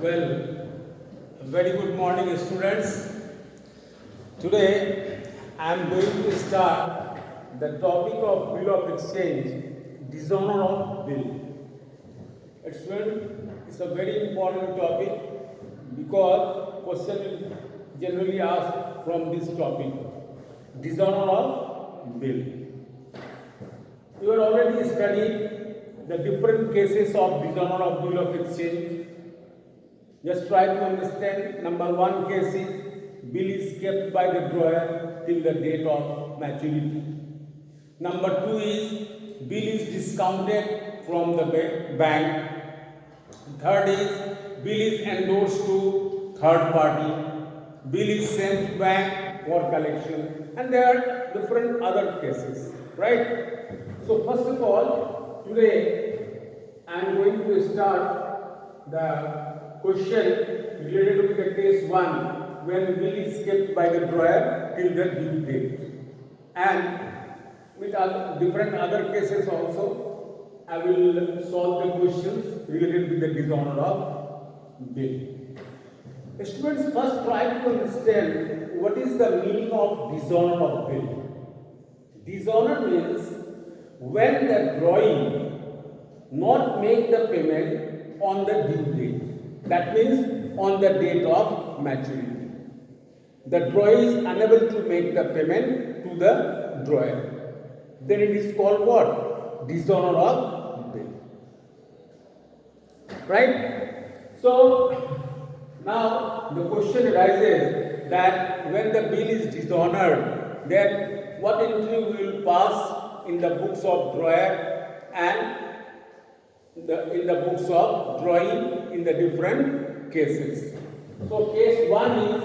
Well, very good morning, students. Today, I am going to start the topic of bill of exchange, dishonor of bill. It's a very important topic because question is generally asked from this topic, dishonor of bill. You have already studied the different cases of dishonor of bill of exchange. Just try to understand. Number one case is bill is kept by the drawer till the date of maturity. Number two is bill is discounted from the bank. Third is bill is endorsed to third party. Bill is sent to bank for collection, and there are different other cases, right? So first of all, today I am going to start the question related to the case 1 when bill is kept by the drawer till the due date, and with different other cases also I will solve the questions related with the dishonor of bill. Students, first try to understand what is the meaning of dishonor of bill. Dishonor means when the drawing not make the payment on the due date. That means on the date of maturity. The drawer is unable to make the payment to the drawer. Then it is called what? Dishonor of bill. Right? So now the question arises that when the bill is dishonored, then what entry will pass in the books of drawer and in the books of drawing in the different cases. So case 1 is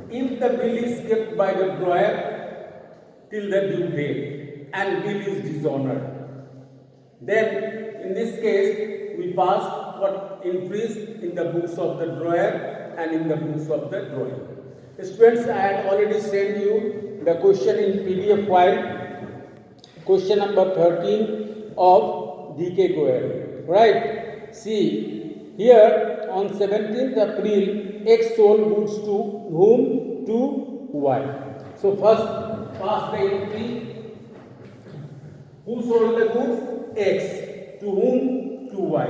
if the bill is kept by the drawer till the due date and bill is dishonored, then in this case we pass what entries in the books of the drawer and in the books of the drawing. Students, I had already sent you the question in PDF file, question number 13 of DK Goel. Right? See, here on 17th April, X sold goods to whom? To Y. So first, pass the entry. Who sold the goods? X. To whom? To Y.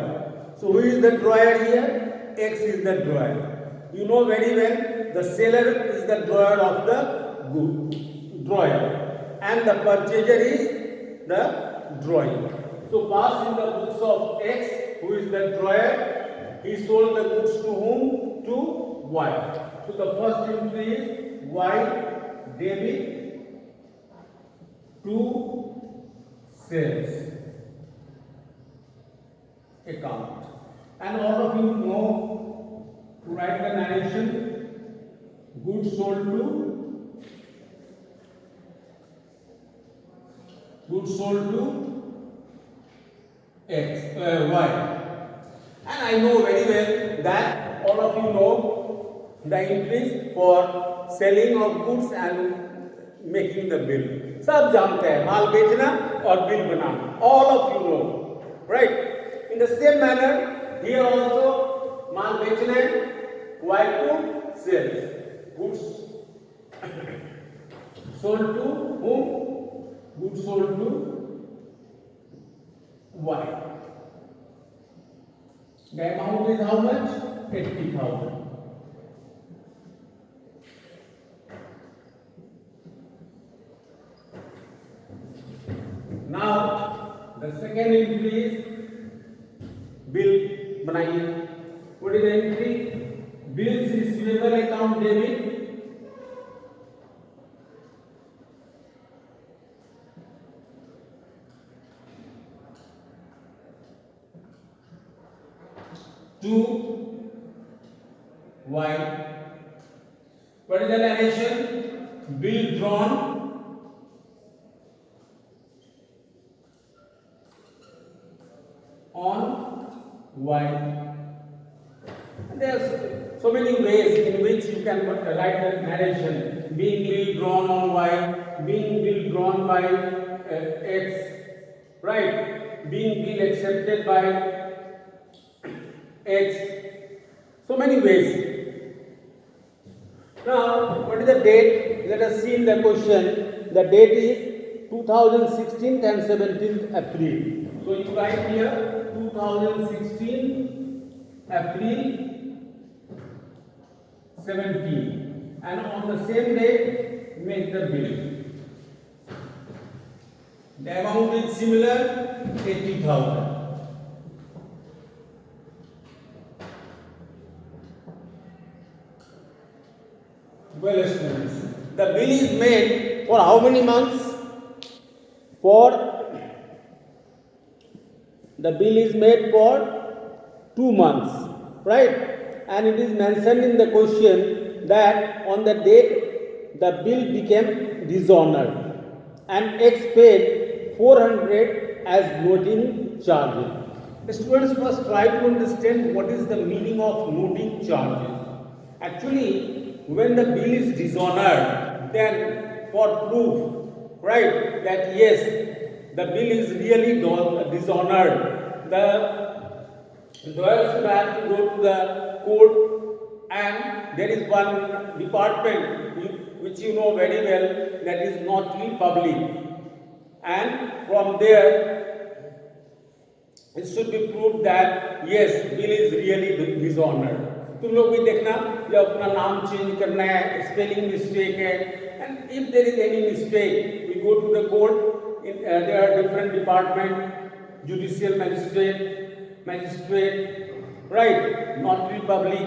So who is the drawer here? X is the drawer. You know very well, the seller is the drawer of the good. Drawer. And the purchaser is the drawing. So pass in the books of X, who is the drawer. He sold the goods to whom? To Y. So the first entry is Y debit to sales account. And all of you know to write the narration, goods sold to Y. And I know very well that all of you know the entries for selling of goods and making the bill. सब जानते हैं माल बेचना और bill banana. All of you know, right? In the same manner, here also माल बेचने, Y to sales. Goods sold to whom? Goods sold to Y. The amount is how much? 80,000. Now the second entry is bill बनाइए. What is the entry? Bills receivable account debit to Y. What is the narration? Bill drawn on Y. And there are so many ways in which you can write the narration. Being bill drawn on Y, being bill drawn by X, right? Being bill accepted by X. So many ways. Now, what is the date? Let us see in the question. The date is 2016 and 17th April. So you write here 2016 April 17, and on the same day make the bill. The amount is similar, 80,000. Well, students, the bill is made for how many months? The bill is made for 2 months, right? And it is mentioned in the question that on the date the bill became dishonored and X paid 400 as noting charges. The students must try to understand what is the meaning of noting charges. Actually, when the bill is dishonored, then for proof, right, that yes, the bill is really dishonored, the lawyers should have to go to the court, and there is one department which you know very well, that is notary public, and from there it should be proved that yes, bill is really dishonored. तुम लोग भी देखना, जब अपना नाम change करना है, spelling mistake है, and if there is any mistake, we go to the court. There are different department, judicial magistrate, right, notary public.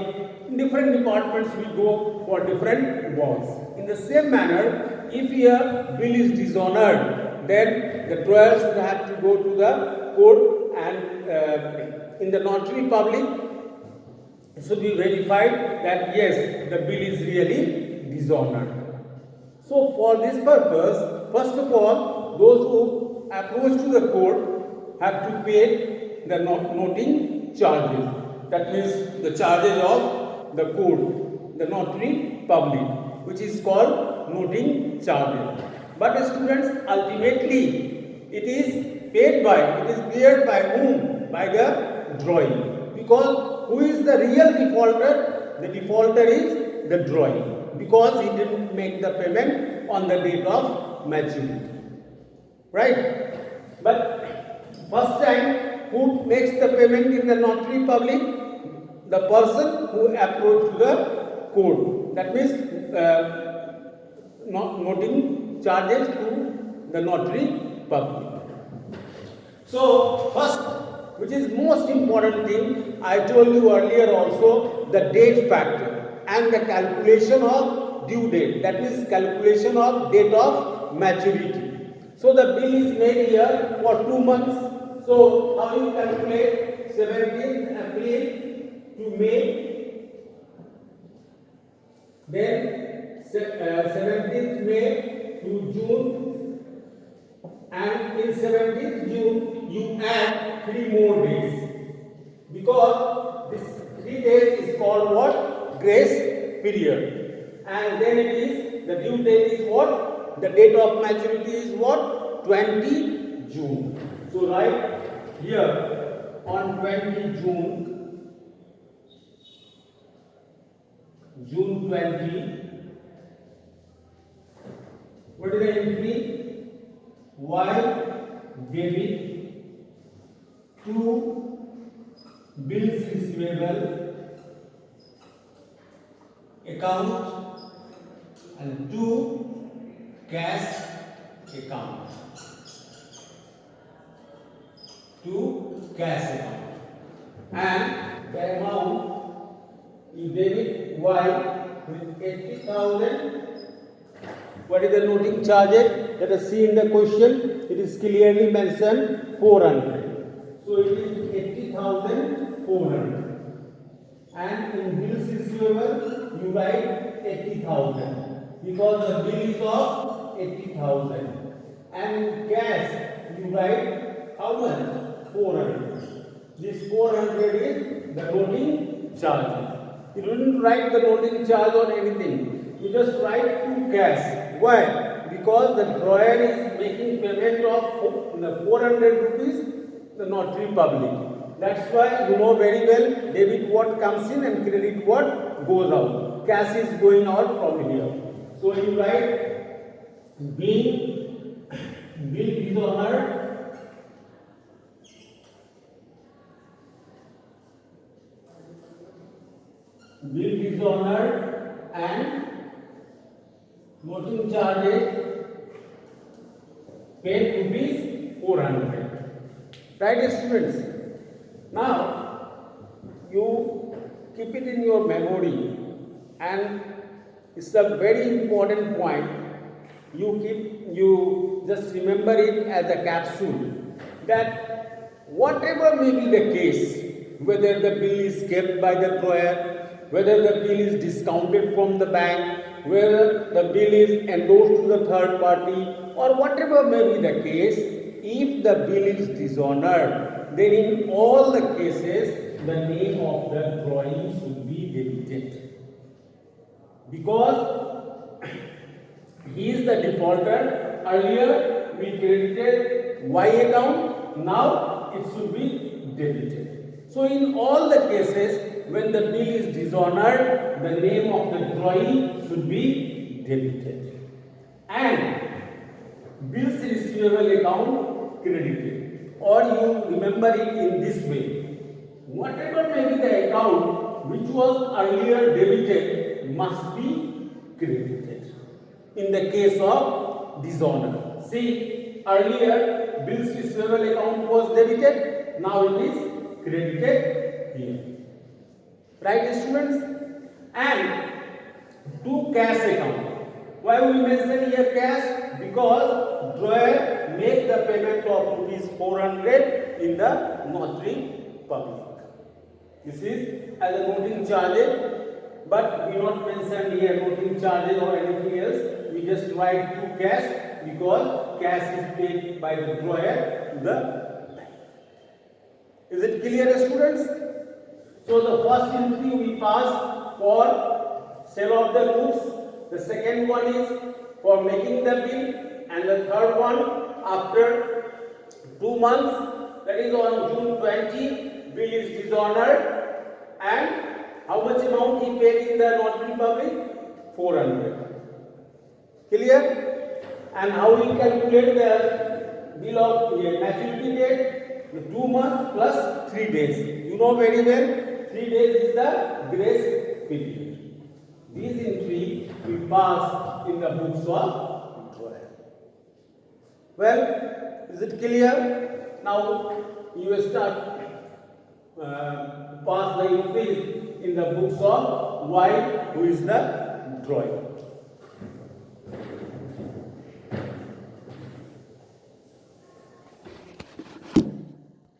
In different departments we go for different works. In the same manner, if your bill is dishonored, then the trial should have to go to the court, and in the notary public, it should be verified that yes, the bill is really dishonored. So for this purpose, first of all, those who approach to the court have to pay the noting charges. That means the charges of the court, the notary public, which is called noting charges. But students, ultimately it is paid by whom? By the drawing. Because who is the real defaulter? The defaulter is the drawing, because he didn't make the payment on the date of maturity. Right? But first time, who makes the payment in the notary public? The person who approached the court. That means noting charges to the notary public. So first, which is most important thing, I told you earlier also, the date factor and the calculation of due date, that is calculation of date of maturity. So the bill is made here for 2 months. So how you calculate 17th April to May, then 17th May to June, and in 17th June you add 3 more days, because this 3 days is called what? Grace period. And then it is, the due date is what? The date of maturity is what? 20 June. So write here on 20 June 20, what is the entry? Y debit to bills receivable account and to cash account. And the amount you debit Y with 80,000. What is the noting charges? Let us see in the question. It is clearly mentioned 400. So it is 80,400. And in bills receivable, you write 80,000, because the bill is of 80,000. And in cash, you write how much? 400. This 400 is the noting charge. You didn't write the noting charge or anything. You just write to cash. Why? Because the drawer is making payment of the 400 rupees, the notary public. That's why you know very well debit what comes in and credit what goes out. Cash is going out from here. So you write bill dishonored and noting charges paid rupees 400. Right, students? Now you keep it in your memory, and it's a very important point. You just remember it as a capsule that whatever may be the case, whether the bill is kept by the drawer, whether the bill is discounted from the bank, whether the bill is endorsed to the third party, or whatever may be the case, if the bill is dishonored, then in all the cases the name of the drawing should be debited. Because he is the defaulter, earlier we credited Y account, now it should be debited. So in all the cases, when the bill is dishonored, the name of the drawing should be debited. And bills receivable account credited. Or you remember it in this way. Whatever may be the account which was earlier debited must be credited. In the case of dishonor. See, earlier bills receivable account was debited, now it is credited here. Right, students? And to cash account. Why we mention here cash? Because drawer make the payment of rupees 400 in the notary public. This is as a noting charges, but we not mention here noting charges or anything else. We just write to cash because cash is paid by the drawer to the bank. Is it clear, students? So the first entry we pass for sale of the goods, the second one is for making the bill, and the third one after 2 months, that is on June 20, bill is dishonored, and how much amount he paid in the notary public? 400. Clear? And how we calculate the bill of maturity date? The 2 months plus 3 days. You know very well. 3 days is the grace period. These entries we pass in the books of drawer. Well, is it clear? Now you will start pass the entries in the books of Y, who is the drawer.